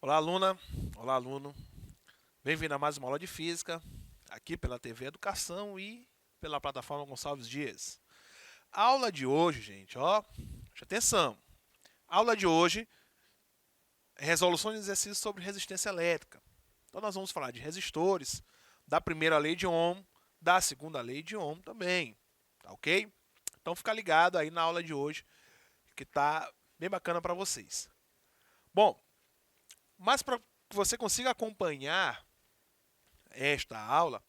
Olá, aluna. Olá, aluno. Bem-vindo a mais uma aula de Física, aqui pela TV Educação e pela plataforma Gonçalves Dias. A aula de hoje, gente, preste atenção. A aula de hoje é resolução de exercícios sobre resistência elétrica. Então, nós vamos falar de resistores, da primeira lei de Ohm, da segunda lei de Ohm também, tá ok? Então, fica ligado aí na aula de hoje, que tá bem bacana para vocês. Bom, mas para que você consiga acompanhar esta aula,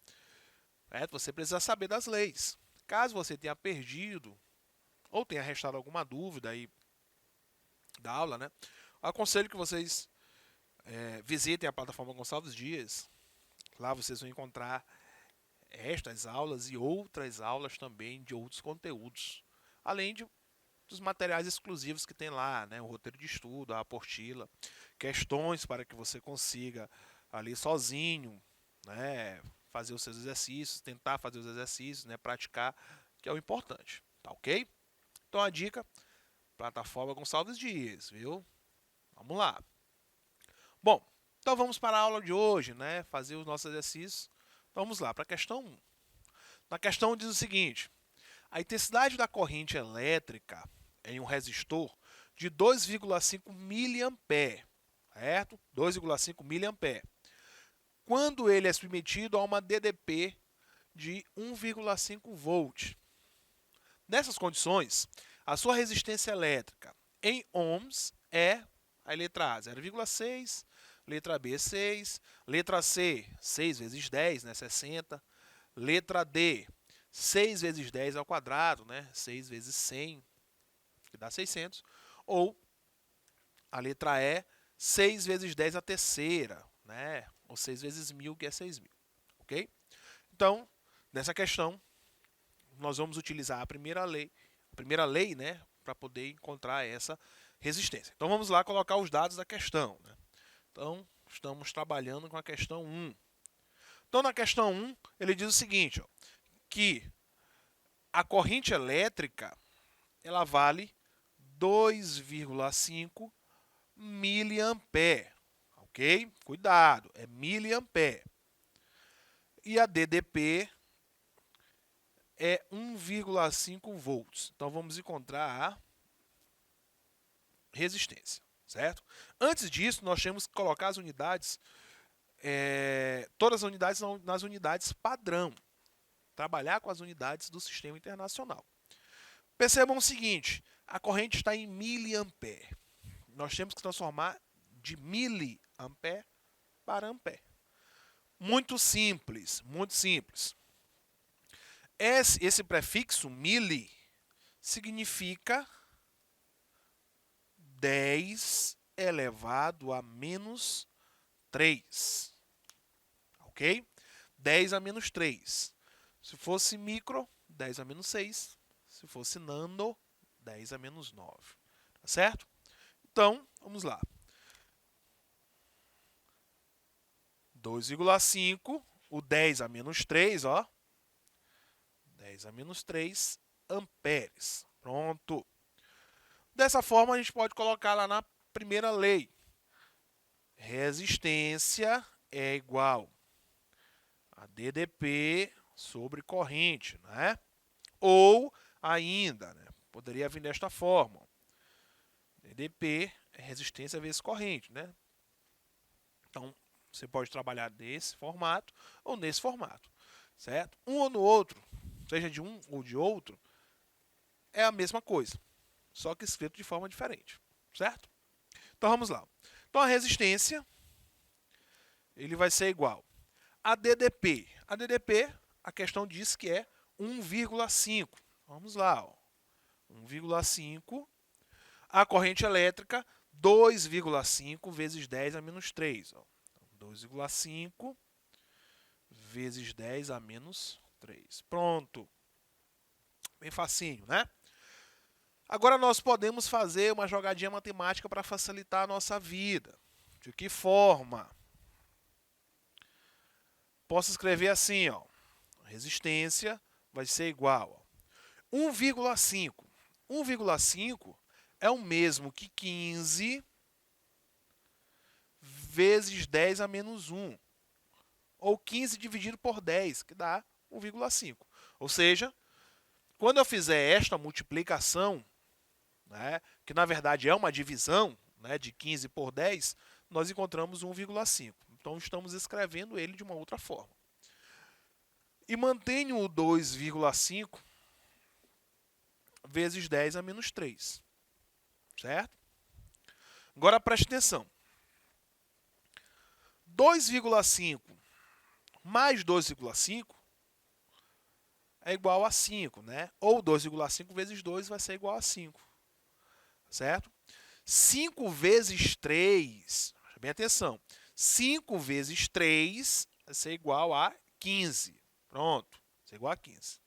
você precisa saber das leis. Caso você tenha perdido ou tenha restado alguma dúvida aí da aula, aconselho que vocês visitem a plataforma Gonçalves Dias. Lá vocês vão encontrar estas aulas e outras aulas também de outros conteúdos, além dos materiais exclusivos que tem lá, o roteiro de estudo, a apostila, questões para que você consiga ali sozinho, fazer os seus exercícios, tentar fazer os exercícios, praticar, que é o importante, tá ok? Então a dica, plataforma Gonçalves Dias, viu? Vamos lá. Bom, então vamos para a aula de hoje, fazer os nossos exercícios. Então vamos lá, para a questão 1. Na questão diz o seguinte: a intensidade da corrente elétrica em um resistor de 2,5 mA, certo? 2,5 mA. Quando ele é submetido a uma DDP de 1,5 volt. Nessas condições, a sua resistência elétrica em ohms é a letra A, 0,6, letra B, 6, letra C, 6 vezes 10, 60, letra D, 6 vezes 10 ao quadrado, 6 vezes 100, que dá 600, ou a letra E, 6 vezes 10 a terceira, ou 6 vezes 1000, que é 6.000, ok? Então, nessa questão, nós vamos utilizar a primeira lei, para poder encontrar essa resistência. Então, vamos lá colocar os dados da questão. Então, estamos trabalhando com a questão 1. Então, na questão 1, ele diz o seguinte, que a corrente elétrica ela vale 2,5 miliampere, ok? Cuidado, é miliampere. E a DDP é 1,5 volts. Então, vamos encontrar a resistência, certo? Antes disso, nós temos que colocar as unidades, todas as unidades nas unidades padrão. Trabalhar com as unidades do sistema internacional. Percebam o seguinte, a corrente está em miliampere. Nós temos que transformar de miliampere para ampere. Muito simples, muito simples. Esse prefixo mili significa 10 elevado a menos 3. Ok? 10 a menos 3. Se fosse micro, 10 a menos 6. Se fosse nano, 10 a menos 9. Tá certo? Então, vamos lá. 2,5, o 10 a menos 3, 10 a menos 3 amperes. Pronto. Dessa forma, a gente pode colocar lá na primeira lei. Resistência é igual a DDP sobre corrente, Ou ainda, poderia vir desta forma. DDP é resistência vezes corrente, Então, você pode trabalhar desse formato ou nesse formato, certo? Um ou no outro, seja de um ou de outro, é a mesma coisa, só que escrito de forma diferente, certo? Então, vamos lá. Então, a resistência ele vai ser igual a DDP. A DDP, a questão diz que é 1,5. Vamos lá, 1,5. A corrente elétrica, 2,5 vezes 10 a menos 3. 2,5 vezes 10 a menos 3. Pronto. Bem facinho, Agora nós podemos fazer uma jogadinha matemática para facilitar a nossa vida. De que forma? posso escrever assim, ó. Resistência vai ser igual a 1,5. 1,5 é o mesmo que 15 vezes 10 a menos 1. Ou 15 dividido por 10, que dá 1,5. Ou seja, quando eu fizer esta multiplicação, né, que na verdade é uma divisão, né, de 15 por 10, nós encontramos 1,5. Então estamos escrevendo ele de uma outra forma. E mantenho o 2,5 vezes 10 a menos 3. Certo? Agora preste atenção. 2,5 mais 2,5 é igual a 5, né? Ou 2,5 vezes 2 vai ser igual a 5. Certo? 5 vezes 3, preste bem atenção, 5 vezes 3 vai ser igual a 15. Pronto, vai ser igual a 15.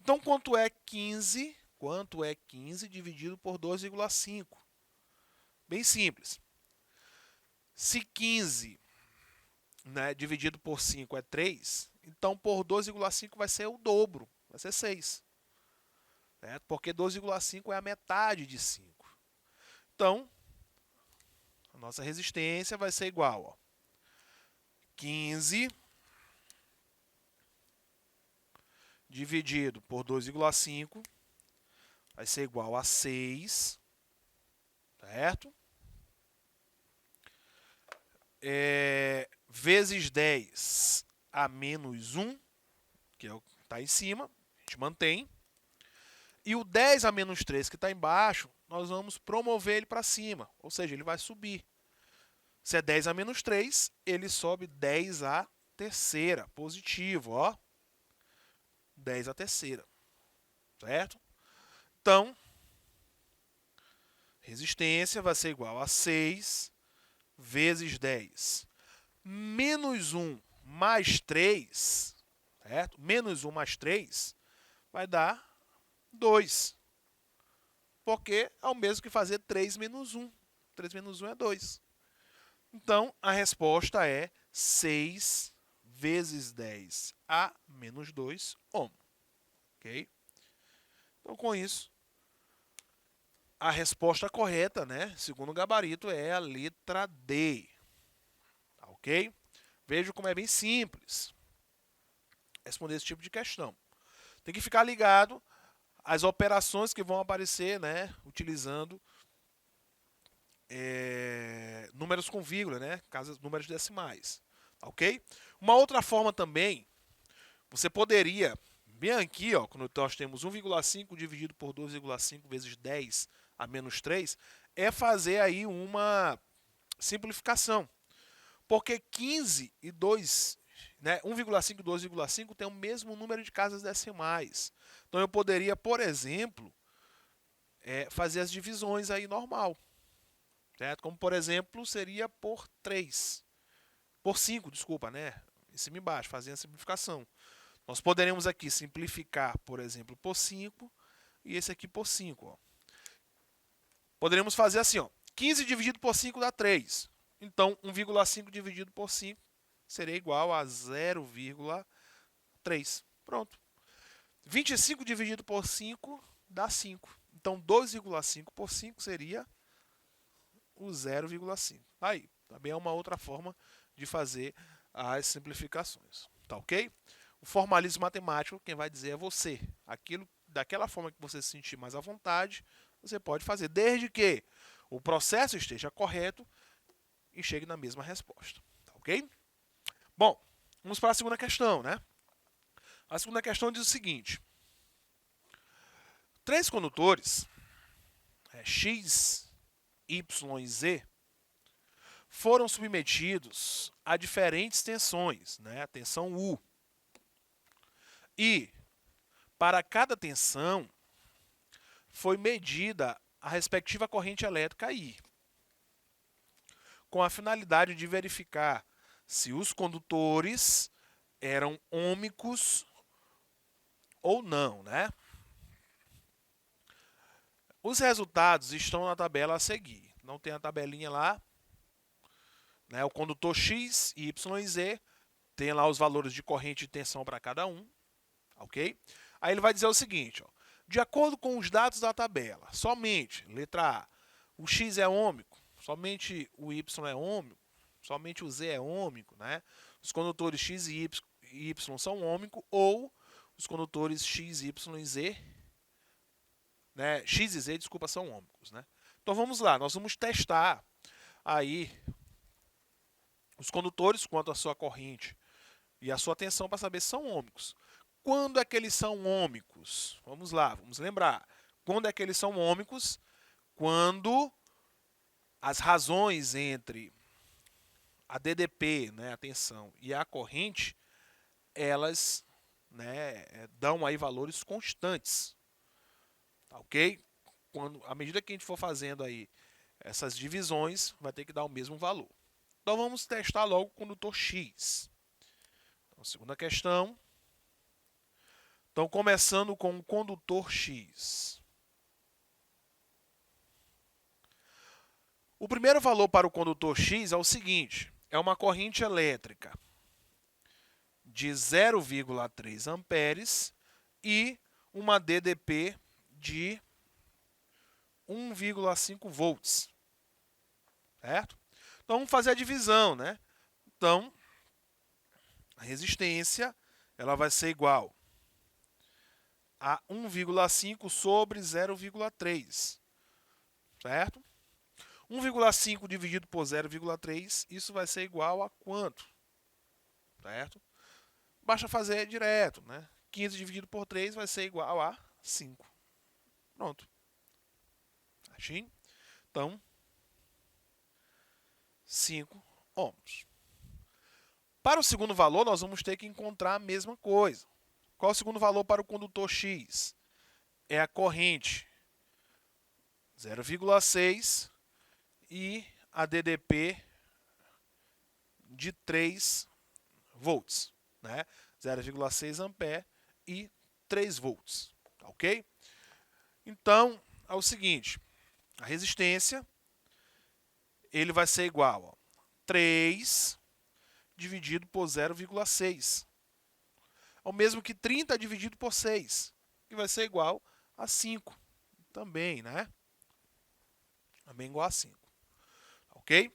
Então, quanto é 15? Quanto é 15 dividido por 2,5? Bem simples. Se 15, né, dividido por 5 é 3, então por 2,5 vai ser o dobro, vai ser 6. Certo? Porque 2,5 é a metade de 5. Então, a nossa resistência vai ser igual a 15 dividido por 2,5 vai ser igual a 6, certo? Vezes 10 a menos 1, que é o que está em cima, a gente mantém. E o 10 a menos 3, que está embaixo, nós vamos promover ele para cima, ou seja, ele vai subir. Se é 10 a menos 3, ele sobe 10 a terceira, positivo, ó. 10 a terceira, certo? Então, resistência vai ser igual a 6 vezes 10 menos 1 mais 3, certo? Menos 1 mais 3 vai dar 2. Porque é o mesmo que fazer 3 menos 1. 3 menos 1 é 2. Então, a resposta é 6 vezes 10 a menos 2 ohm. Ok? Então, com isso, a resposta correta, né, segundo o gabarito, é a letra D. Tá, ok? Veja como é bem simples responder esse tipo de questão. Tem que ficar ligado às operações que vão aparecer, né, utilizando números com vírgula, né, números decimais. Tá, ok? Uma outra forma também, você poderia, bem aqui, ó, quando nós temos 1,5 dividido por 2,5 vezes 10 a menos 3, é fazer aí uma simplificação. Porque 15 e 2, né, 1,5 e 2,5 tem o mesmo número de casas decimais. Então eu poderia, por exemplo, fazer as divisões aí normal. Certo? Como, por exemplo, seria por 3. Por 5, desculpa, né? Em cima e embaixo, fazer a simplificação. Nós poderemos aqui simplificar, por exemplo, por 5 e esse aqui por 5. Ó. Poderemos fazer assim, ó, 15 dividido por 5 dá 3. Então, 1,5 dividido por 5 seria igual a 0,3. Pronto. 25 dividido por 5 dá 5. Então, 2,5 por 5 seria o 0,5. Aí, também é uma outra forma de fazer as simplificações. Tá ok? O formalismo matemático, quem vai dizer é você. Aquilo, daquela forma que você se sentir mais à vontade, você pode fazer, desde que o processo esteja correto e chegue na mesma resposta. Tá ok? Bom, vamos para a segunda questão, né? A segunda questão diz o seguinte: 3 condutores, X, Y e Z, foram submetidos a diferentes tensões, né? A tensão U. E, para cada tensão, foi medida a respectiva corrente elétrica I, com a finalidade de verificar se os condutores eram ômicos ou não, né? Os resultados estão na tabela a seguir. Não tem a tabelinha lá, né? O condutor X, Y e Z tem lá os valores de corrente e tensão para cada um, ok? Aí ele vai dizer o seguinte, ó, de acordo com os dados da tabela, somente, letra A, o X é ômico, somente o Y é ômico, somente o Z é ômico, né? Os condutores X e Y são ômicos, ou os condutores X, Y e Z, né? X e Z, desculpa, são ômicos, né? Então vamos lá, nós vamos testar aí os condutores quanto à sua corrente e a sua tensão para saber se são ômicos. Quando é que eles são ômicos? Vamos lá, vamos lembrar. Quando é que eles são ômicos? Quando as razões entre a DDP, né, a tensão, e a corrente, elas, né, dão aí valores constantes. Tá, ok? À medida que a gente for fazendo aí essas divisões, vai ter que dar o mesmo valor. Então vamos testar logo o condutor X. Então, segunda questão. Então, começando com o condutor X. O primeiro valor para o condutor X é o seguinte, é uma corrente elétrica de 0,3 amperes e uma DDP de 1,5 volts, certo? Então, vamos fazer a divisão, né? Então, a resistência ela vai ser igual a 1,5 sobre 0,3, certo? 1,5 dividido por 0,3, isso vai ser igual a quanto? Certo? Basta fazer direto, né? 15 dividido por 3 vai ser igual a 5. Pronto. Assim? Então, 5 ohms. Para o segundo valor, nós vamos ter que encontrar a mesma coisa. Qual é o segundo valor para o condutor X? É a corrente 0,6 e a DDP de 3 volts, né? 0,6 ampere e 3 volts, ok? Então, é o seguinte, a resistência ele vai ser igual a 3 dividido por 0,6. É o mesmo que 30 dividido por 6, que vai ser igual a 5 também, né? Também igual a 5. Ok?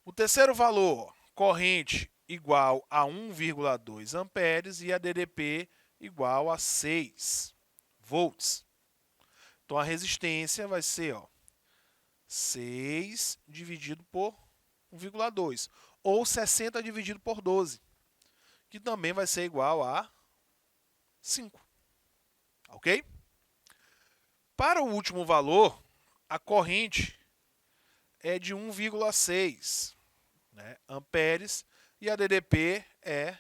O terceiro valor, corrente igual a 1,2 amperes e a DDP igual a 6 volts. Então, a resistência vai ser 6 dividido por 1,2, ou 60 dividido por 12, que também vai ser igual a 5. Ok? Para o último valor, a corrente é de 1,6, né, amperes e a DDP é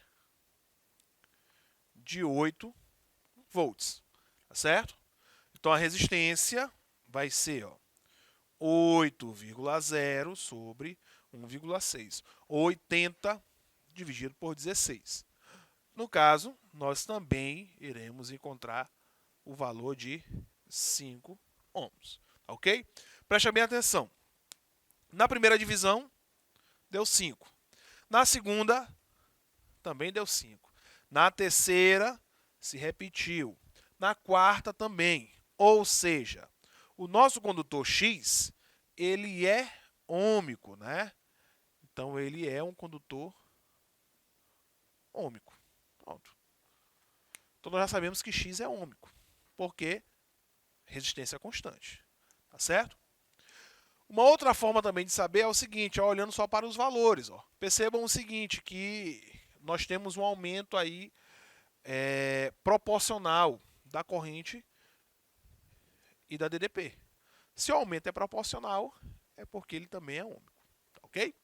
de 8 volts, tá certo? Então a resistência vai ser 8,0 sobre 1,6, 80 dividido por 16. No caso, nós também iremos encontrar o valor de 5 ohms, ok? Preste bem atenção. Na primeira divisão, deu 5. Na segunda, também deu 5. Na terceira, se repetiu. Na quarta, também. Ou seja, o nosso condutor X, ele é ômico, né? Então, ele é um condutor ômico. Pronto. Então, nós já sabemos que X é ômico, porque resistência constante. Tá certo? Uma outra forma também de saber é o seguinte, olhando só para os valores. Percebam o seguinte, que nós temos um aumento aí proporcional da corrente e da DDP. Se o aumento é proporcional, é porque ele também é ômico. Ok?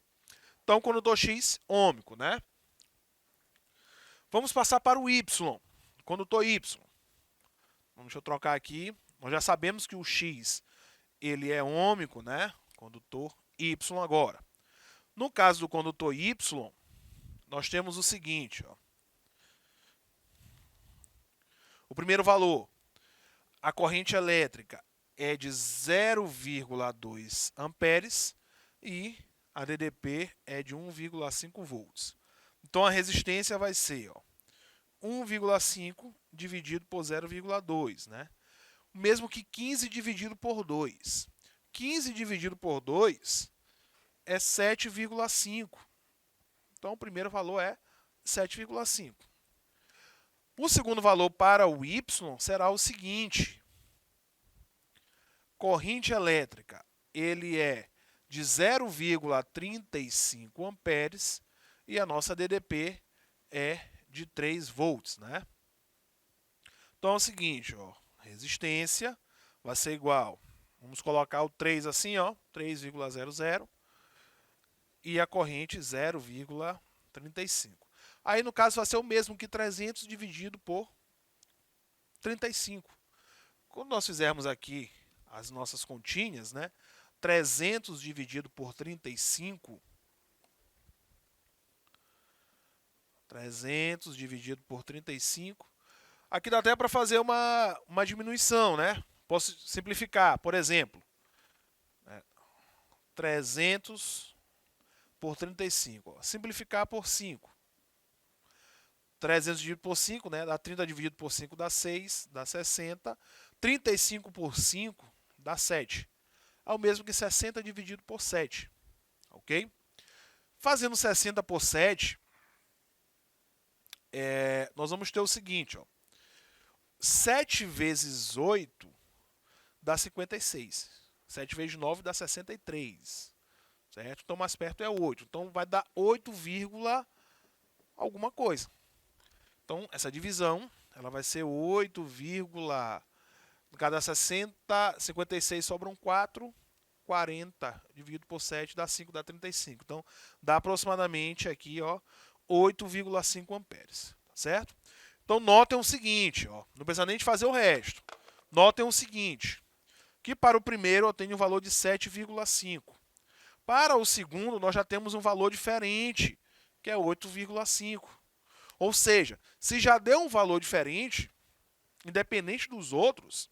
Então, condutor X, ômico, né? Vamos passar para o Y. Condutor Y. Deixa eu trocar aqui. Nós já sabemos que o X ele é ômico, né? Condutor Y agora. No caso do condutor Y, nós temos o seguinte. O primeiro valor, a corrente elétrica é de 0,2 amperes e a DDP é de 1,5 volts. Então a resistência vai ser 1,5 dividido por 0,2, né? Mesmo que 15 dividido por 2. 15 dividido por 2 é 7,5. Então o primeiro valor é 7,5. O segundo valor para o Y será o seguinte. Corrente elétrica, ele é de 0,35 amperes e a nossa DDP é de 3 volts, né? Então é o seguinte, resistência vai ser igual, vamos colocar o 3 assim, 3,00 e a corrente 0,35. Aí no caso vai ser o mesmo que 300 dividido por 35. Quando nós fizermos aqui as nossas continhas, né? 300 dividido por 35, 300 dividido por 35, aqui dá até para fazer uma diminuição, né? Posso simplificar, por exemplo, 300 por 35, simplificar por 5. 300 dividido por 5, né? Dá 30 dividido por 5 dá 6, dá 60. 35 por 5 dá 7. É o mesmo que 60 dividido por 7. Ok? Fazendo 60 por 7, nós vamos ter o seguinte. 7 vezes 8 dá 56. 7 vezes 9 dá 63. Certo? Então, mais perto é 8. Então, vai dar 8, alguma coisa. Então, essa divisão ela vai ser 8, cada 60, 56 sobram 4, 40 dividido por 7 dá 5, dá 35. Então, dá aproximadamente aqui 8,5 amperes. Certo? Então, notem o seguinte, não precisa nem de fazer o resto. Notem o seguinte, que para o primeiro eu tenho um valor de 7,5. Para o segundo, nós já temos um valor diferente, que é 8,5. Ou seja, se já deu um valor diferente, independente dos outros,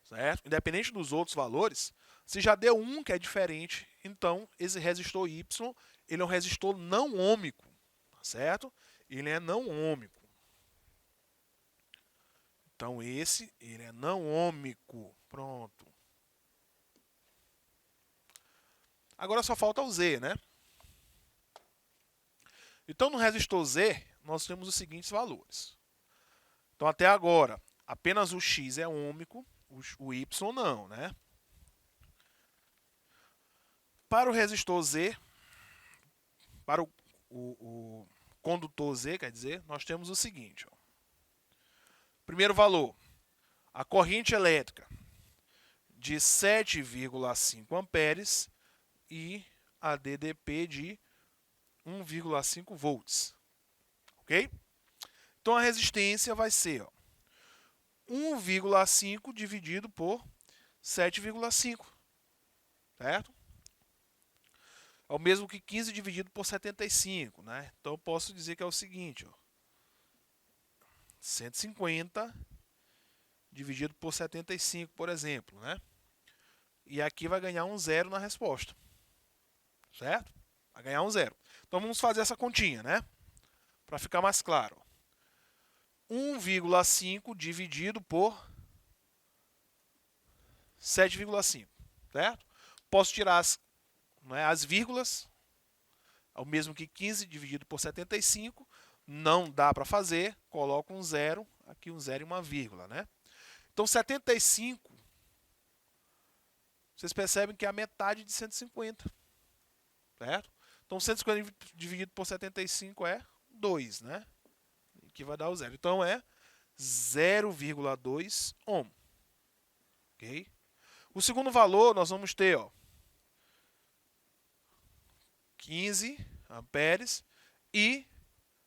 certo? Independente dos outros valores, se já deu um que é diferente, então esse resistor Y, ele é um resistor não ôhmico, certo? Ele é não ôhmico. Então esse, ele é não ôhmico. Pronto. Agora só falta o Z, né? Então no resistor Z, nós temos os seguintes valores. Então até agora, apenas o X é ôhmico, o Y não, né? Para o resistor Z, para o condutor Z, quer dizer, nós temos o seguinte. Primeiro valor, a corrente elétrica de 7,5 amperes e a DDP de 1,5 volts. Ok? Então a resistência vai ser 1,5 dividido por 7,5. Certo? É o mesmo que 15 dividido por 75. Né? Então eu posso dizer que é o seguinte. 150 dividido por 75, por exemplo. Né? E aqui vai ganhar um zero na resposta. Certo? Vai ganhar um zero. Então vamos fazer essa continha, né? Para ficar mais claro. 1,5 dividido por 7,5. Certo? Posso tirar as vírgulas. É o mesmo que 15 dividido por 75. Não dá para fazer. Coloco um zero. Aqui um zero e uma vírgula, né? Então 75. Vocês percebem que é a metade de 150. Certo? Então 150 dividido por 75 é 2, né? Que vai dar o zero. Então é 0,2 ohm. Ok? O segundo valor nós vamos ter 15 amperes e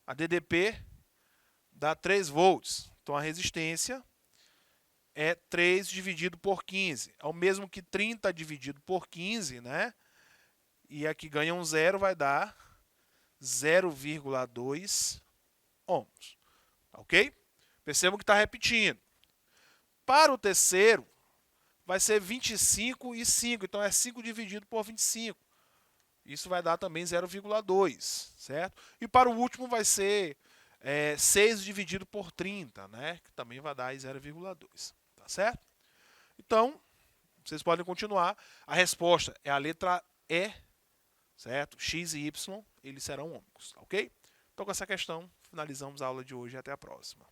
a DDP dá 3 volts. Então a resistência é 3 dividido por 15. É o mesmo que 30 dividido por 15, né? E aqui ganha um zero, vai dar 0,2 ohms. Ok? Percebam que está repetindo. Para o terceiro, vai ser 25 e 5. Então, é 5 dividido por 25. Isso vai dar também 0,2, certo? E para o último vai ser 6 dividido por 30, né? Que também vai dar 0,2, tá certo? Então, vocês podem continuar. A resposta é a letra E, certo? X e Y, eles serão ômicos, ok? Então, com essa questão, finalizamos a aula de hoje e até a próxima.